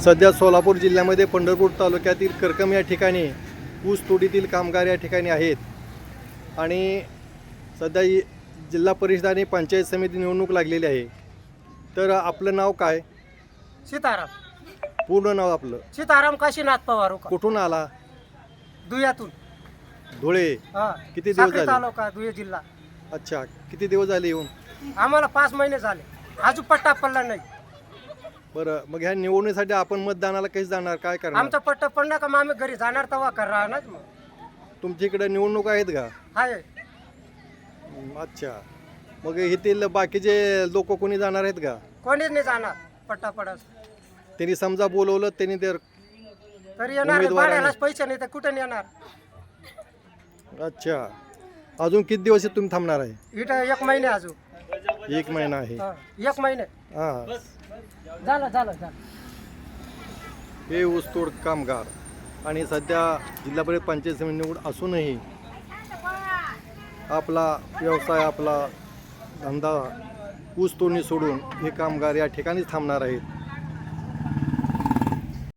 सध्या सोलापूर जिल्ह्यामध्ये पंढरपूर तालुक्यातील करकम या ठिकाणी ऊस तोडीतील कामगार या ठिकाणी आहेत आणि सध्या जिल्हा परिषद आणि पंचायत समिती निवडणूक लागलेली आहे. तर आपलं नाव काय? सीताराम. पूर्ण नाव आपलं? सीताराम काशीनाथ पवार. कुठून आला? दुयातून. धुळे. हा. किती दिवस साक्री झाले? तालुका, दुये जिल्हा. अच्छा, किती दिवस झाले येऊन? आम्हाला 5 महिने झाले, अजून पट्टा पडला नाही. बरं, मग ह्या निवडणुकीसाठी आपण मतदानाला कशी जाणार, काय करणार? आमचा पट्टा पडला का मग आम्ही घरी जाणार तेव्हा करणार ना. मग तुमच्या इकडे निवडणूक आहेत का? आहे. अच्छा, मग येथील बाकीचे लोक कोणी जाणार आहेत का? कोणीच नाही जाणार पट्टा पडस. त्यांनी समजा बोलवलं त्यांनी तर तरी येणार, उमेदवार आहे. भाड्यालाच पैसे नाही तर कुठे येणार. अच्छा, अजून किती दिवस तुम्ही थांबणार आहे? इथं 1 महिने अजून. 1 महिना आहे. 1 महिने हां, झालं. हे ऊसतोड कामगार आणि सध्या जिल्हा परिषद पंचायत समिती निवड असूनही आपला व्यवसाय, आपला धंदा ऊस तोडणी सोडून हे कामगार या ठिकाणीच थांबणार आहेत.